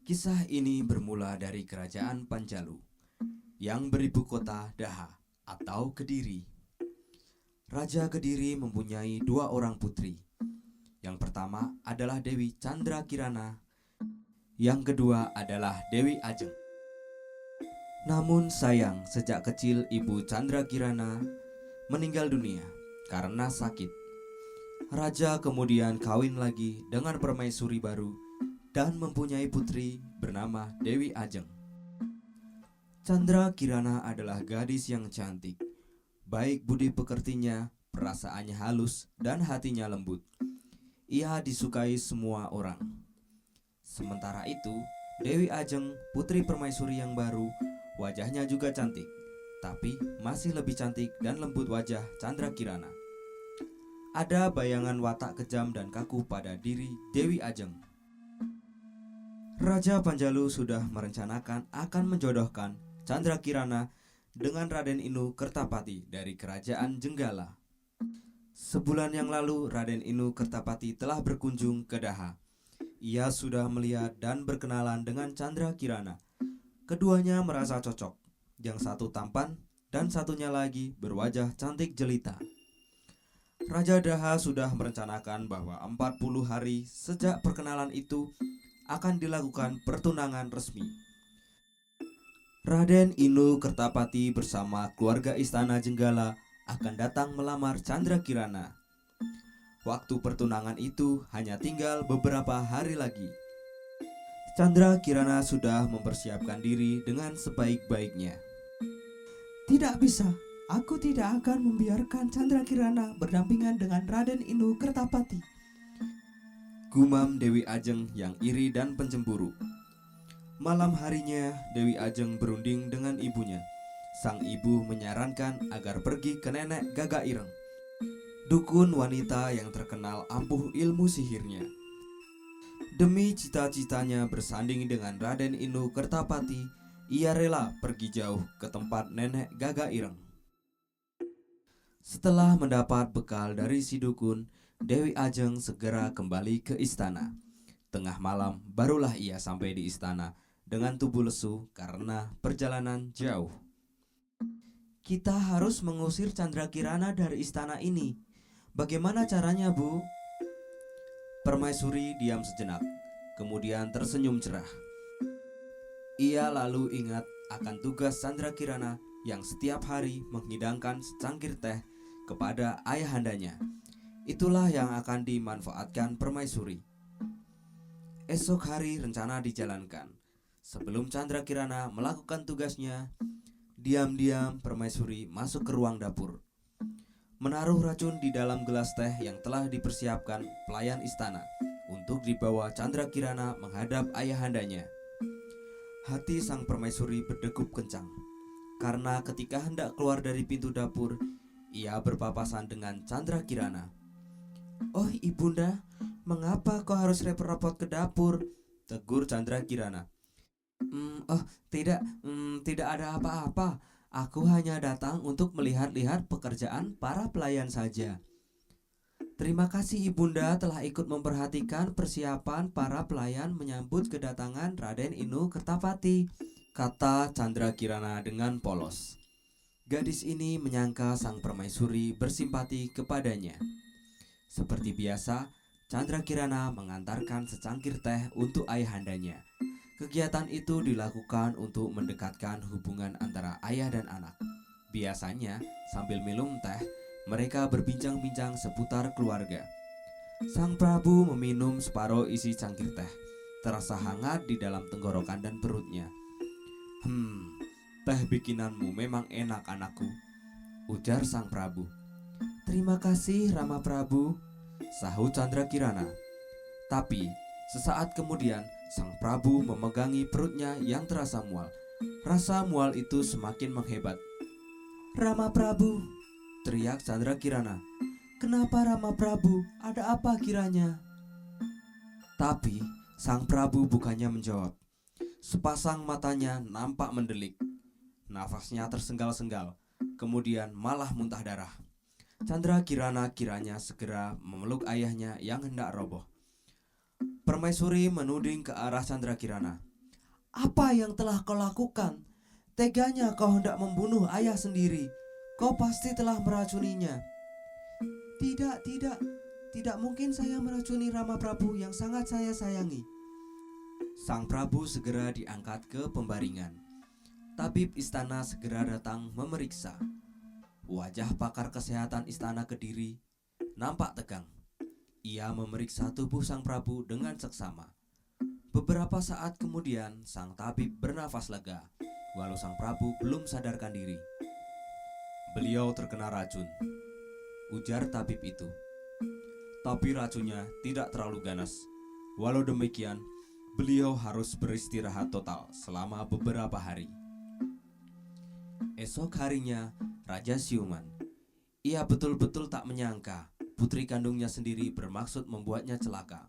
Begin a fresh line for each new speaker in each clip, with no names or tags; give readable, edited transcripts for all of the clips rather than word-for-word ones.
Kisah ini bermula dari kerajaan Panjalu yang beribu kota Daha atau Kediri. Raja Kediri mempunyai dua orang putri. Yang pertama adalah Dewi Chandra Kirana, yang kedua adalah Dewi Ajeng. Namun sayang, sejak kecil Ibu Chandra Kirana meninggal dunia karena sakit. Raja kemudian kawin lagi dengan permaisuri baru dan mempunyai putri bernama Dewi Ajeng. Chandra Kirana adalah gadis yang cantik. Baik budi pekertinya, perasaannya halus, dan hatinya lembut. Ia disukai semua orang. Sementara itu, Dewi Ajeng, putri permaisuri yang baru, wajahnya juga cantik, tapi masih lebih cantik dan lembut wajah Chandra Kirana. Ada bayangan watak kejam dan kaku pada diri Dewi Ajeng. Raja Panjalu sudah merencanakan akan menjodohkan Chandra Kirana dengan Raden Inu Kertapati dari kerajaan Jenggala. Sebulan yang lalu Raden Inu Kertapati telah berkunjung ke Daha. Ia sudah melihat dan berkenalan dengan Chandra Kirana. Keduanya merasa cocok. Yang satu tampan dan satunya lagi berwajah cantik jelita. Raja Daha sudah merencanakan bahwa 40 hari sejak perkenalan itu akan dilakukan pertunangan resmi. Raden Inu Kertapati bersama keluarga istana Jenggala akan datang melamar Chandra Kirana. Waktu pertunangan itu hanya tinggal beberapa hari lagi. Chandra Kirana sudah mempersiapkan diri dengan sebaik-baiknya.
Tidak bisa, aku tidak akan membiarkan Chandra Kirana berdampingan dengan Raden Inu Kertapati.
Gumam Dewi Ajeng yang iri dan pencemburu. Malam harinya Dewi Ajeng berunding dengan ibunya. Sang ibu menyarankan agar pergi ke nenek Gaga Ireng, dukun wanita yang terkenal ampuh ilmu sihirnya. Demi cita-citanya bersanding dengan Raden Inu Kertapati, ia rela pergi jauh ke tempat nenek Gaga Ireng. Setelah mendapat bekal dari si dukun, Dewi Ajeng segera kembali ke istana. Tengah malam barulah ia sampai di istana dengan tubuh lesu karena perjalanan jauh. Kita harus mengusir Chandra Kirana dari istana ini. Bagaimana caranya, Bu? Permaisuri diam sejenak, kemudian tersenyum cerah. Ia lalu ingat akan tugas Chandra Kirana yang setiap hari menghidangkan secangkir teh kepada ayahandanya. Itulah yang akan dimanfaatkan permaisuri. Esok hari rencana dijalankan. Sebelum Chandra Kirana melakukan tugasnya, diam-diam permaisuri masuk ke ruang dapur, menaruh racun di dalam gelas teh yang telah dipersiapkan pelayan istana untuk dibawa Chandra Kirana menghadap ayahandanya. Hati sang permaisuri berdegup kencang, karena ketika hendak keluar dari pintu dapur, ia berpapasan dengan Chandra Kirana. "Oh ibunda, mengapa kau harus repot-repot ke dapur?" tegur Chandra Kirana. Tidak ada apa-apa. Aku hanya datang untuk melihat-lihat pekerjaan para pelayan saja." "Terima kasih ibunda telah ikut memperhatikan persiapan para pelayan menyambut kedatangan Raden Inu Kertapati," kata Chandra Kirana dengan polos. Gadis ini menyangka sang permaisuri bersimpati kepadanya. Seperti biasa, Chandra Kirana mengantarkan secangkir teh untuk ayahandanya. Kegiatan itu dilakukan untuk mendekatkan hubungan antara ayah dan anak. Biasanya, sambil minum teh, mereka berbincang-bincang seputar keluarga. Sang Prabu meminum separuh isi cangkir teh. Terasa hangat di dalam tenggorokan dan perutnya. Teh bikinanmu memang enak, anakku," ujar sang Prabu. "Terima kasih, Rama Prabu," sahut Chandra Kirana. Tapi sesaat kemudian sang Prabu memegangi perutnya yang terasa mual. Rasa mual itu semakin menghebat.
Rama Prabu,
Teriak Chandra Kirana.
kenapa Rama Prabu? Ada apa kiranya?
Tapi sang Prabu bukannya menjawab. Sepasang matanya nampak mendelik. Nafasnya tersengal-sengal, kemudian malah muntah darah. Chandra Kirana kiranya segera memeluk ayahnya yang hendak roboh. Permaisuri menuding ke arah Chandra Kirana.
Apa yang telah kau lakukan? Teganya kau hendak membunuh ayah sendiri. Kau pasti telah meracuninya. Tidak, tidak. Tidak mungkin saya meracuni Rama Prabu yang sangat saya sayangi.
Sang Prabu segera diangkat ke pembaringan. Tabib istana segera datang memeriksa. Wajah pakar kesehatan istana Kediri nampak tegang. Ia memeriksa tubuh sang Prabu dengan seksama. Beberapa saat kemudian sang tabib bernafas lega, walau sang Prabu belum sadarkan diri. Beliau terkena racun, ujar tabib itu. Tapi racunnya tidak terlalu ganas. Walau demikian, beliau harus beristirahat total selama beberapa hari. Esok harinya, Raja siuman. Ia betul-betul tak menyangka putri kandungnya sendiri bermaksud membuatnya celaka.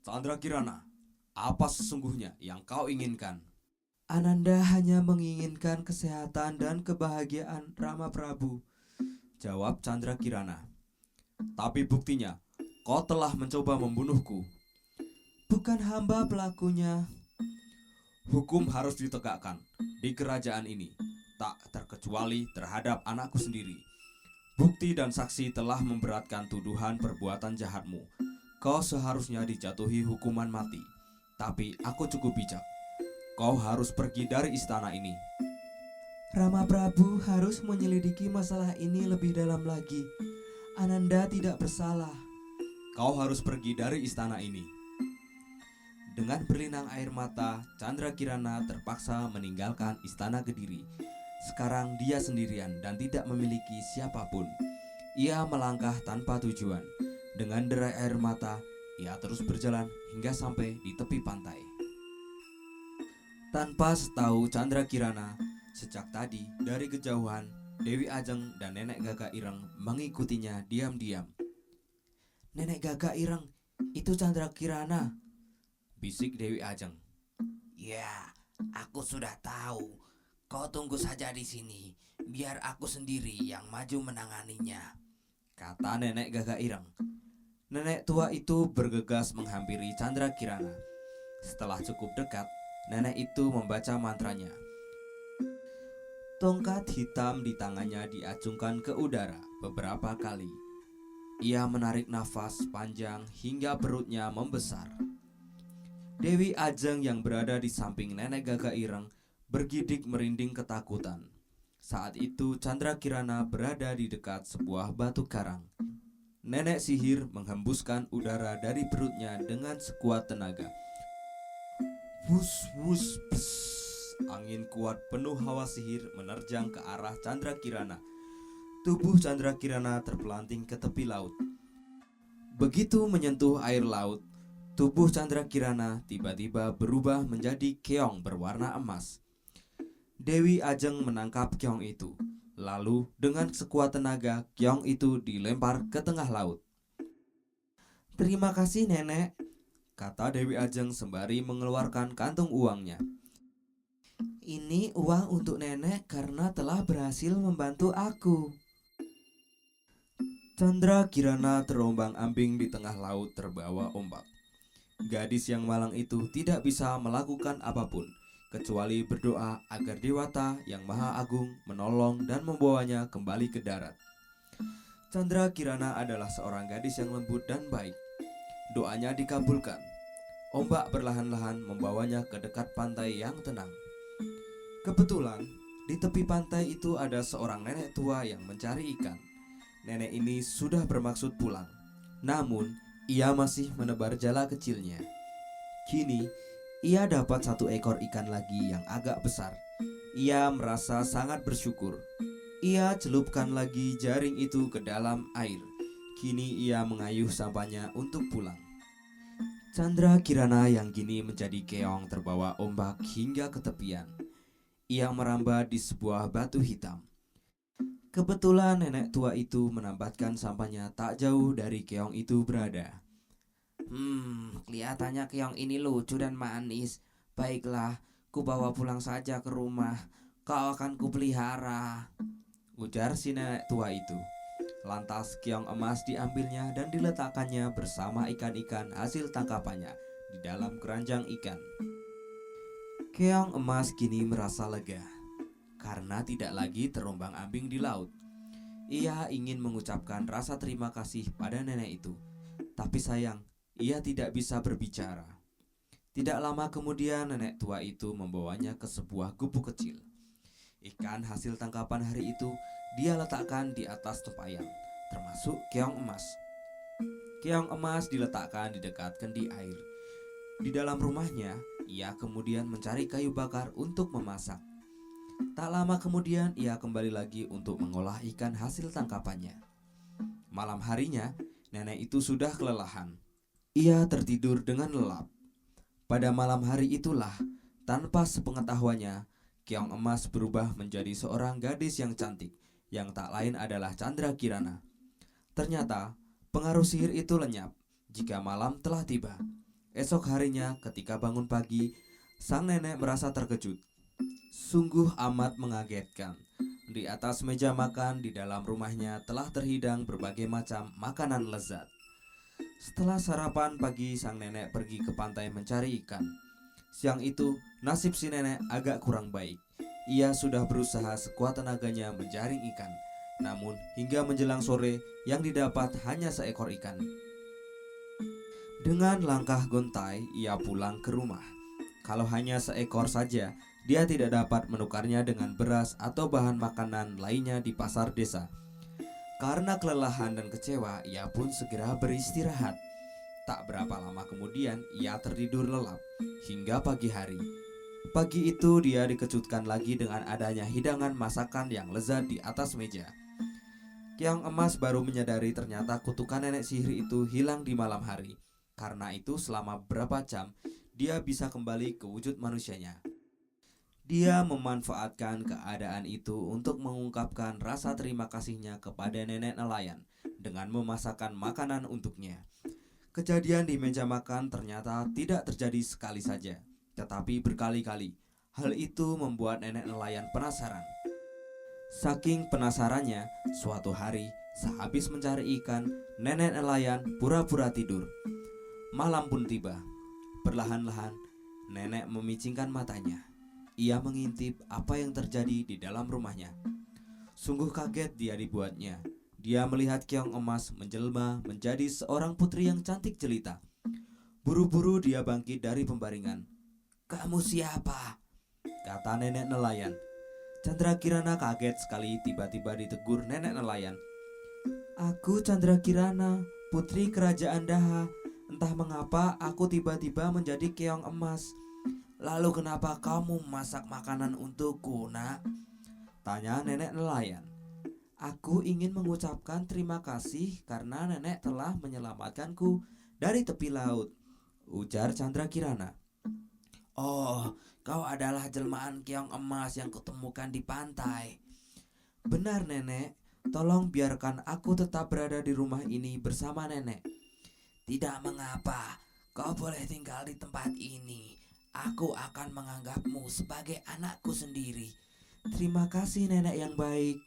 Candrakirana, apa sesungguhnya yang kau inginkan?
Ananda hanya menginginkan kesehatan dan kebahagiaan Rama Prabu,
jawab Candrakirana. Tapi buktinya, kau telah mencoba membunuhku.
Bukan hamba pelakunya.
Hukum harus ditegakkan di kerajaan ini, tak terkecuali terhadap anakku sendiri. Bukti dan saksi telah memberatkan tuduhan perbuatan jahatmu. Kau seharusnya dijatuhi hukuman mati. Tapi aku cukup bijak. Kau harus pergi dari istana ini.
Rama Prabu harus menyelidiki masalah ini lebih dalam lagi. Ananda tidak bersalah.
Kau harus pergi dari istana ini. Dengan berlinang air mata, Candrakirana terpaksa meninggalkan istana Kediri. Sekarang dia sendirian dan tidak memiliki siapapun. Ia melangkah tanpa tujuan. Dengan derai air mata, ia terus berjalan hingga sampai di tepi pantai. Tanpa setahu Candrakirana, sejak tadi dari kejauhan, Dewi Ajeng dan Nenek Gagak Ireng mengikutinya diam-diam.
Nenek Gagak Ireng, itu Candrakirana,
bisik Dewi Ajeng.
Ya, aku sudah tahu. Kau tunggu saja di sini, biar aku sendiri yang maju menanganinya,
kata Nenek Gagak Ireng. Nenek tua itu bergegas menghampiri Candrakirana. Setelah cukup dekat, nenek itu membaca mantranya. Tongkat hitam di tangannya diacungkan ke udara beberapa kali. Ia menarik nafas panjang hingga perutnya membesar. Dewi Ajeng yang berada di samping Nenek Gagak Ireng bergidik merinding ketakutan. Saat itu Candrakirana berada di dekat sebuah batu karang. Nenek sihir menghembuskan udara dari perutnya dengan sekuat tenaga. Wus wus pss. Angin kuat penuh hawa sihir menerjang ke arah Candrakirana. Tubuh Candrakirana terpelanting ke tepi laut. Begitu menyentuh air laut, tubuh Candrakirana tiba-tiba berubah menjadi keong berwarna emas. Dewi Ajeng menangkap keong itu. Lalu dengan sekuat tenaga, keong itu dilempar ke tengah laut.
Terima kasih nenek,
kata Dewi Ajeng sembari mengeluarkan kantung uangnya.
Ini uang untuk nenek karena telah berhasil membantu aku.
Candrakirana terombang-ambing di tengah laut terbawa ombak. Gadis yang malang itu tidak bisa melakukan apapun kecuali berdoa agar Dewata yang Maha Agung menolong dan membawanya kembali ke darat. Candrakirana adalah seorang gadis yang lembut dan baik. Doanya dikabulkan. Ombak perlahan-lahan membawanya ke dekat pantai yang tenang. Kebetulan, di tepi pantai itu ada seorang nenek tua yang mencari ikan. Nenek ini sudah bermaksud pulang, namun ia masih menebar jala kecilnya. Kini, ia dapat satu ekor ikan lagi yang agak besar. Ia merasa sangat bersyukur. Ia celupkan lagi jaring itu ke dalam air. Kini ia mengayuh sampahnya untuk pulang. Candrakirana yang kini menjadi keong terbawa ombak hingga ke tepian. Ia merambat di sebuah batu hitam. Kebetulan nenek tua itu menambatkan sampahnya tak jauh dari keong itu berada.
Kelihatannya keong ini lucu dan manis. Baiklah, ku bawa pulang saja ke rumah. Kau akan kupelihara,
ujar si nenek tua itu. Lantas keong emas diambilnya dan diletakkannya bersama ikan-ikan hasil tangkapannya di dalam keranjang ikan. Keong Emas kini merasa lega karena tidak lagi terombang-ambing di laut. Ia ingin mengucapkan rasa terima kasih pada nenek itu, tapi sayang, ia tidak bisa berbicara. Tidak lama kemudian nenek tua itu membawanya ke sebuah gubuk kecil. Ikan hasil tangkapan hari itu dia letakkan di atas tempayan, termasuk keong emas. Keong emas diletakkan di dekat kendi air. Di dalam rumahnya, ia kemudian mencari kayu bakar untuk memasak. Tak lama kemudian ia kembali lagi untuk mengolah ikan hasil tangkapannya. Malam harinya, nenek itu sudah kelelahan. Ia tertidur dengan lelap. Pada malam hari itulah, tanpa sepengetahuannya, Keong Emas berubah menjadi seorang gadis yang cantik, yang tak lain adalah Chandra Kirana. Ternyata, pengaruh sihir itu lenyap jika malam telah tiba. Esok harinya ketika bangun pagi, sang nenek merasa terkejut. Sungguh amat mengagetkan. Di atas meja makan di dalam rumahnya telah terhidang berbagai macam makanan lezat. Setelah sarapan pagi, sang nenek pergi ke pantai mencari ikan. Siang itu, nasib si nenek agak kurang baik. Ia sudah berusaha sekuat tenaganya menjaring ikan. Namun, hingga menjelang sore, yang didapat hanya seekor ikan. Dengan langkah gontai, ia pulang ke rumah. Kalau hanya seekor saja, dia tidak dapat menukarnya dengan beras atau bahan makanan lainnya di pasar desa. Karena kelelahan dan kecewa, ia pun segera beristirahat. Tak berapa lama kemudian, ia tertidur lelap hingga pagi hari. Pagi itu dia dikejutkan lagi dengan adanya hidangan masakan yang lezat di atas meja. Keong Emas baru menyadari ternyata kutukan nenek sihir itu hilang di malam hari. Karena itu selama beberapa jam, dia bisa kembali ke wujud manusianya. Dia memanfaatkan keadaan itu untuk mengungkapkan rasa terima kasihnya kepada nenek nelayan dengan memasakkan makanan untuknya. Kejadian di meja makan ternyata tidak terjadi sekali saja, tetapi berkali-kali. Hal itu membuat nenek nelayan penasaran. Saking penasarannya, suatu hari sehabis mencari ikan, nenek nelayan pura-pura tidur. Malam pun tiba. Perlahan-lahan, nenek memicingkan matanya. Ia mengintip apa yang terjadi di dalam rumahnya. Sungguh kaget dia dibuatnya. Dia melihat Keong Emas menjelma menjadi seorang putri yang cantik jelita. Buru-buru dia bangkit dari pembaringan.
Kamu siapa?
Kata nenek nelayan. Chandra Kirana kaget sekali tiba-tiba ditegur nenek nelayan. Aku Chandra Kirana, putri kerajaan Daha. Entah mengapa aku tiba-tiba menjadi keong emas.
Lalu kenapa kamu memasak makanan untukku, nak?
Tanya nenek nelayan. Aku ingin mengucapkan terima kasih karena nenek telah menyelamatkanku dari tepi laut, ujar Chandra Kirana.
Oh, kau adalah jelmaan keong emas yang kutemukan di pantai.
Benar nenek, tolong biarkan aku tetap berada di rumah ini bersama nenek.
Tidak mengapa, kau boleh tinggal di tempat ini. Aku akan menganggapmu sebagai anakku sendiri.
Terima kasih nenek yang baik.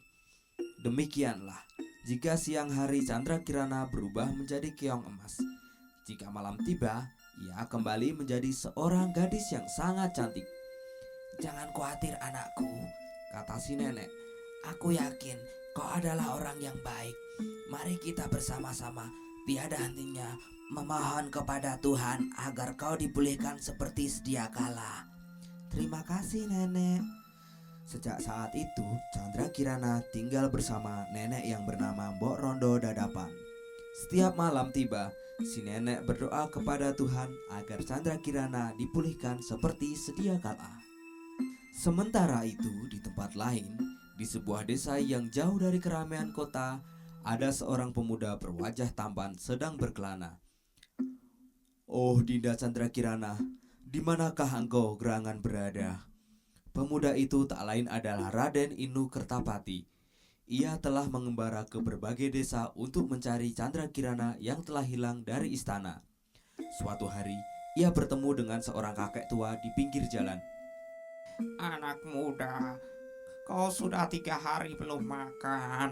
Demikianlah, jika siang hari Chandra Kirana berubah menjadi keong emas. Jika malam tiba, ia kembali menjadi seorang gadis yang sangat cantik.
Jangan khawatir anakku,
Kata si nenek.
aku yakin kau adalah orang yang baik. Mari kita bersama-sama tiada hentinya memohon kepada Tuhan agar kau dipulihkan seperti sedia kala.
Terima kasih nenek. Sejak saat itu, Chandra Kirana tinggal bersama nenek yang bernama Mbok Rondo Dadapan. Setiap malam tiba, si nenek berdoa kepada Tuhan agar Chandra Kirana dipulihkan seperti sedia kala. Sementara itu, di tempat lain, di sebuah desa yang jauh dari keramaian kota, ada seorang pemuda berwajah tampan sedang berkelana. Oh Dinda Chandra Kirana, di manakah engkau gerangan berada? Pemuda itu tak lain adalah Raden Inu Kertapati. Ia telah mengembara ke berbagai desa untuk mencari Chandra Kirana yang telah hilang dari istana. Suatu hari, ia bertemu dengan seorang kakek tua di pinggir jalan.
Anak muda, kau sudah 3 hari belum makan.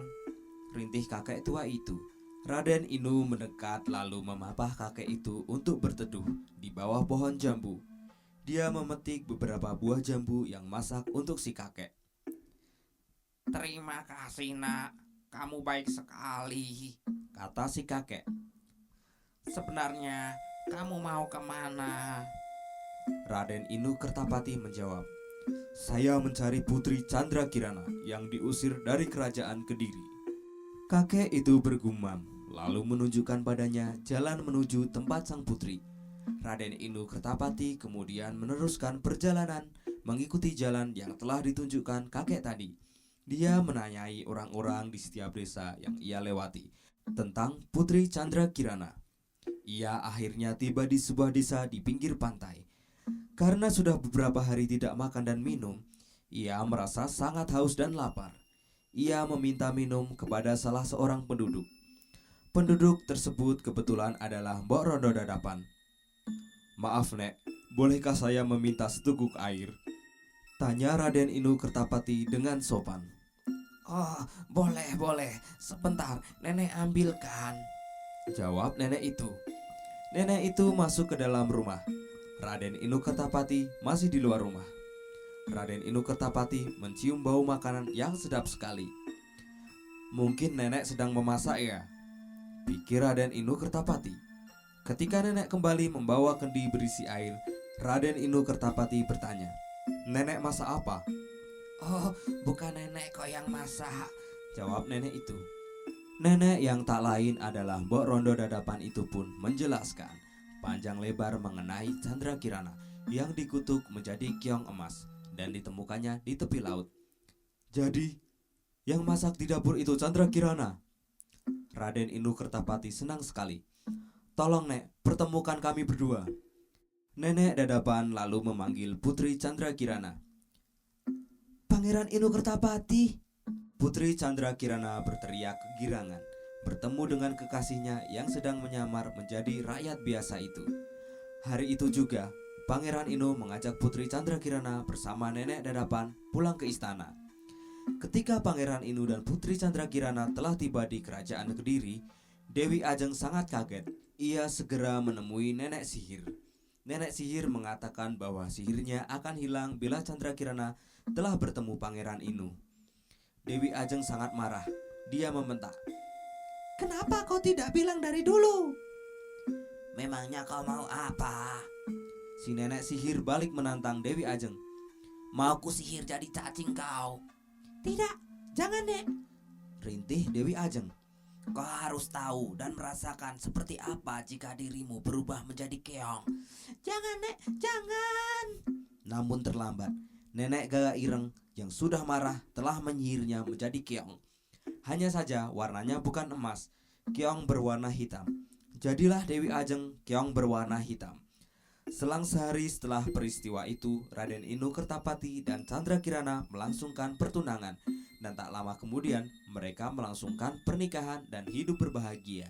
Rintih kakek tua itu. Raden Inu mendekat lalu memapah kakek itu untuk berteduh di bawah pohon jambu. Dia memetik beberapa buah jambu yang masak untuk si kakek.
Terima kasih nak, kamu baik sekali.
Kata si kakek.
Sebenarnya kamu mau kemana?
Raden Inu Kertapati menjawab, saya mencari Putri Candrakirana yang diusir dari kerajaan Kediri. Kakek itu bergumam, lalu menunjukkan padanya jalan menuju tempat sang putri. Raden Inu Kertapati kemudian meneruskan perjalanan mengikuti jalan yang telah ditunjukkan kakek tadi. Dia menanyai orang-orang di setiap desa yang ia lewati tentang Putri Candrakirana. Ia akhirnya tiba di sebuah desa di pinggir pantai. Karena sudah beberapa hari tidak makan dan minum, ia merasa sangat haus dan lapar. Ia meminta minum kepada salah seorang penduduk. Penduduk tersebut kebetulan adalah Mbok Rondo Dadapan. Maaf Nek, bolehkah saya meminta seteguk air? Tanya Raden Inu Kertapati dengan sopan.
Oh, boleh. Sebentar, nenek ambilkan.
Jawab nenek itu. Nenek itu masuk ke dalam rumah. Raden Inu Kertapati masih di luar rumah. Raden Inu Kertapati mencium bau makanan yang sedap sekali. Mungkin nenek sedang memasak ya, pikir Raden Inu Kertapati. Ketika nenek kembali membawa kendi berisi air, Raden Inu Kertapati bertanya, nenek masak apa?
Oh, bukan nenek kok yang masak.
Jawab nenek itu. Nenek yang tak lain adalah Mbok Rondo Dadapan itu pun menjelaskan panjang lebar mengenai Candrakirana yang dikutuk menjadi keong emas dan ditemukannya di tepi laut. Jadi, yang masak di dapur itu Candrakirana? Raden Inu Kertapati senang sekali. Tolong Nek, pertemukan kami berdua. Nenek Dadapan lalu memanggil Putri Candrakirana.
Pangeran Inu Kertapati.
Putri Candrakirana berteriak kegirangan bertemu dengan kekasihnya yang sedang menyamar menjadi rakyat biasa itu. Hari itu juga, Pangeran Inu mengajak Putri Candrakirana bersama Nenek Dadapan pulang ke istana. Ketika Pangeran Inu dan Putri Candrakirana telah tiba di kerajaan Kediri, Dewi Ajeng sangat kaget. Ia segera menemui nenek sihir. Nenek sihir mengatakan bahwa sihirnya akan hilang bila Candrakirana telah bertemu Pangeran Inu. Dewi Ajeng sangat marah. Dia membentak.
Kenapa kau tidak bilang dari dulu?
Memangnya kau mau apa?
Si nenek sihir balik menantang Dewi Ajeng.
Mau ku sihir jadi cacing kau?
Tidak, jangan Nek.
Rintih Dewi Ajeng.
Kau harus tahu dan merasakan seperti apa jika dirimu berubah menjadi keong.
Jangan Nek, jangan.
Namun terlambat. Nenek Gagak Ireng yang sudah marah telah menyihirnya menjadi keong. Hanya saja warnanya bukan emas. Keong berwarna hitam. Jadilah Dewi Ajeng keong berwarna hitam. Selang sehari setelah peristiwa itu, Raden Inu Kertapati dan Candrakirana melangsungkan pertunangan. Dan tak lama kemudian mereka melangsungkan pernikahan dan hidup berbahagia.